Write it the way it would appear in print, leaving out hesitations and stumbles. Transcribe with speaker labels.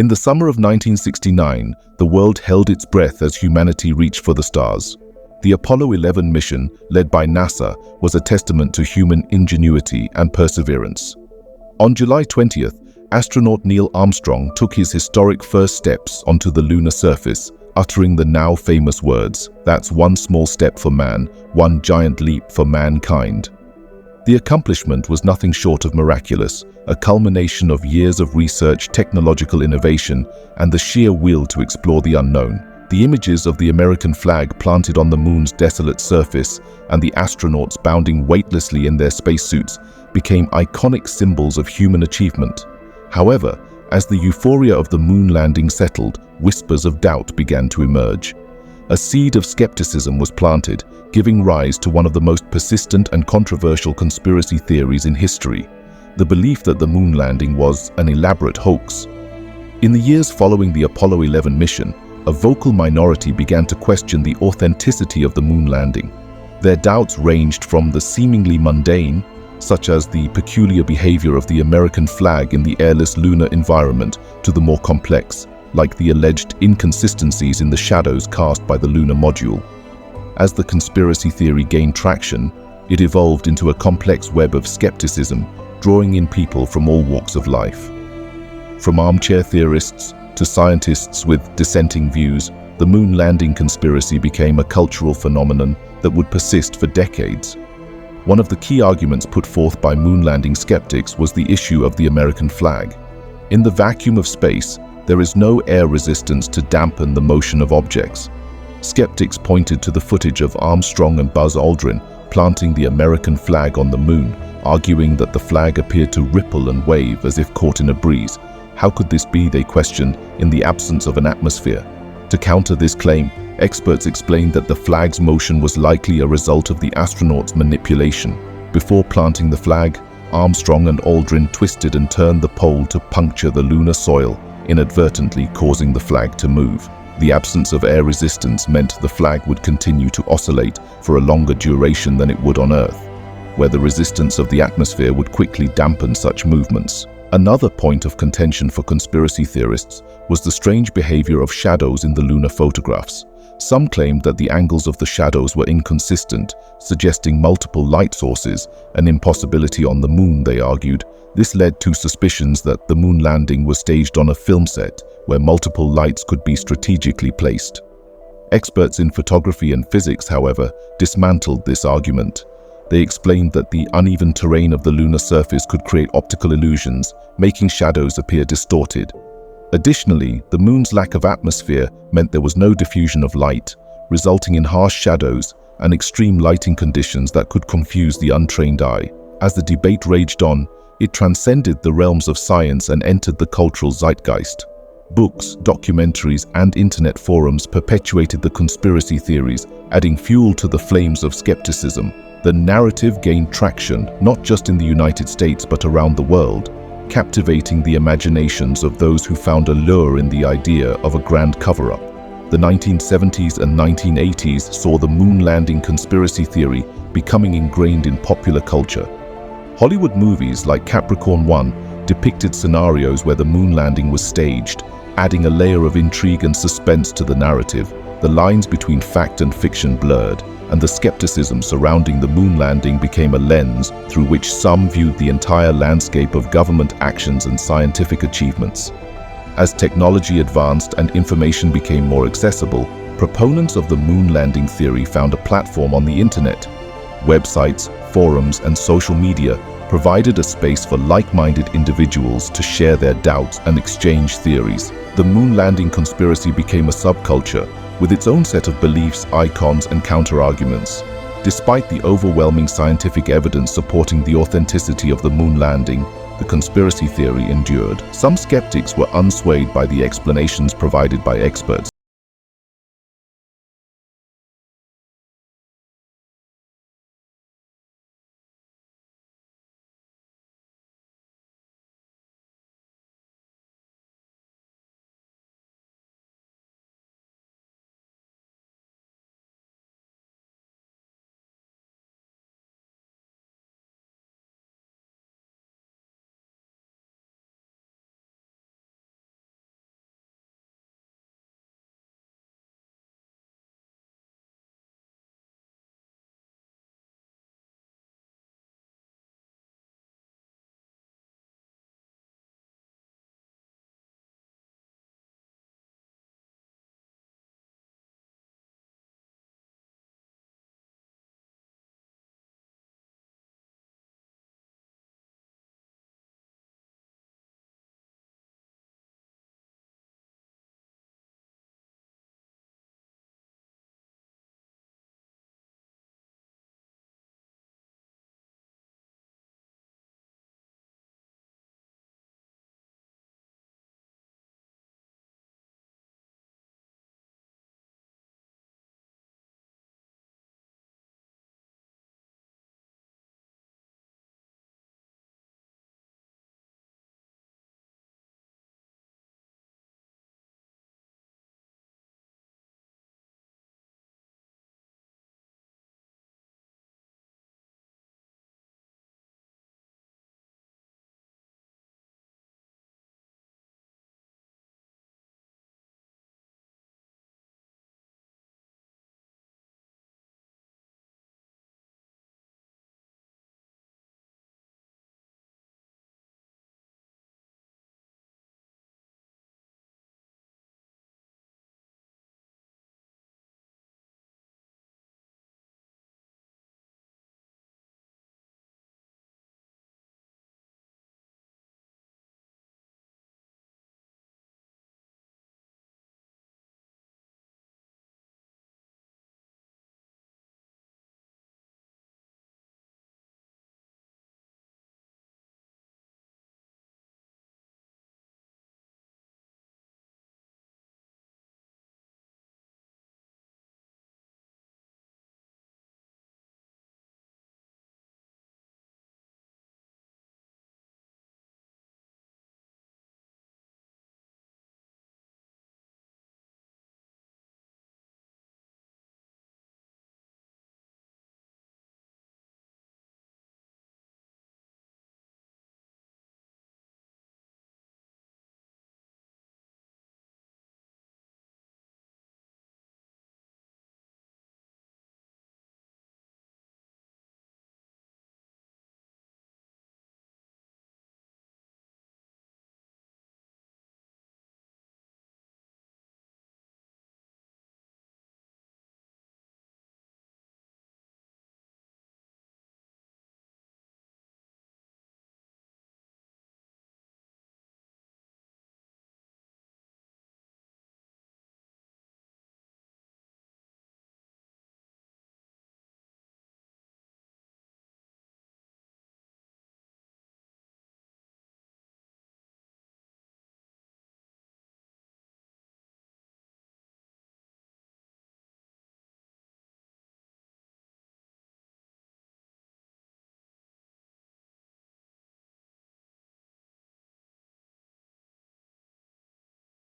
Speaker 1: In the summer of 1969, the world held its breath as humanity reached for the stars. The Apollo 11 mission, led by NASA, was a testament to human ingenuity and perseverance. On July 20th, astronaut Neil Armstrong took his historic first steps onto the lunar surface, uttering the now famous words, "That's one small step for man, one giant leap for mankind." The accomplishment was nothing short of miraculous, a culmination of years of research, technological innovation, and the sheer will to explore the unknown. The images of the American flag planted on the moon's desolate surface and the astronauts bounding weightlessly in their spacesuits became iconic symbols of human achievement. However, as the euphoria of the moon landing settled, whispers of doubt began to emerge. A seed of skepticism was planted, giving rise to one of the most persistent and controversial conspiracy theories in history, the belief that the moon landing was an elaborate hoax. In the years following the Apollo 11 mission, a vocal minority began to question the authenticity of the moon landing. Their doubts ranged from the seemingly mundane, such as the peculiar behavior of the American flag in the airless lunar environment, to the more complex, like the alleged inconsistencies in the shadows cast by the lunar module. As the conspiracy theory gained traction, it evolved into a complex web of skepticism, drawing in people from all walks of life. From armchair theorists to scientists with dissenting views, the moon landing conspiracy became a cultural phenomenon that would persist for decades. One of the key arguments put forth by moon landing skeptics was the issue of the American flag. In the vacuum of space, there is no air resistance to dampen the motion of objects. Skeptics pointed to the footage of Armstrong and Buzz Aldrin planting the American flag on the moon, arguing that the flag appeared to ripple and wave as if caught in a breeze. How could this be, they questioned, in the absence of an atmosphere? To counter this claim, experts explained that the flag's motion was likely a result of the astronauts' manipulation. Before planting the flag, Armstrong and Aldrin twisted and turned the pole to puncture the lunar soil, inadvertently causing the flag to move. The absence of air resistance meant the flag would continue to oscillate for a longer duration than it would on Earth, where the resistance of the atmosphere would quickly dampen such movements. Another point of contention for conspiracy theorists was the strange behavior of shadows in the lunar photographs. Some claimed that the angles of the shadows were inconsistent, suggesting multiple light sources, an impossibility on the moon, they argued. This led to suspicions that the moon landing was staged on a film set, where multiple lights could be strategically placed. Experts in photography and physics, however, dismantled this argument. They explained that the uneven terrain of the lunar surface could create optical illusions, making shadows appear distorted. Additionally, the moon's lack of atmosphere meant there was no diffusion of light, resulting in harsh shadows and extreme lighting conditions that could confuse the untrained eye. As the debate raged on, it transcended the realms of science and entered the cultural zeitgeist. Books, documentaries, and internet forums perpetuated the conspiracy theories, adding fuel to the flames of skepticism. The narrative gained traction, not just in the United States but around the world, captivating the imaginations of those who found a lure in the idea of a grand cover-up. The 1970s and 1980s saw the moon landing conspiracy theory becoming ingrained in popular culture. Hollywood movies like Capricorn 1 depicted scenarios where the moon landing was staged, adding a layer of intrigue and suspense to the narrative. The lines between fact and fiction blurred, and the skepticism surrounding the moon landing became a lens through which some viewed the entire landscape of government actions and scientific achievements. As technology advanced and information became more accessible, proponents of the moon landing theory found a platform on the internet. Websites, forums, and social media provided a space for like-minded individuals to share their doubts and exchange theories. The moon landing conspiracy became a subculture, with its own set of beliefs, icons, and counter-arguments. Despite the overwhelming scientific evidence supporting the authenticity of the moon landing, the conspiracy theory endured. Some skeptics were unswayed by the explanations provided by experts,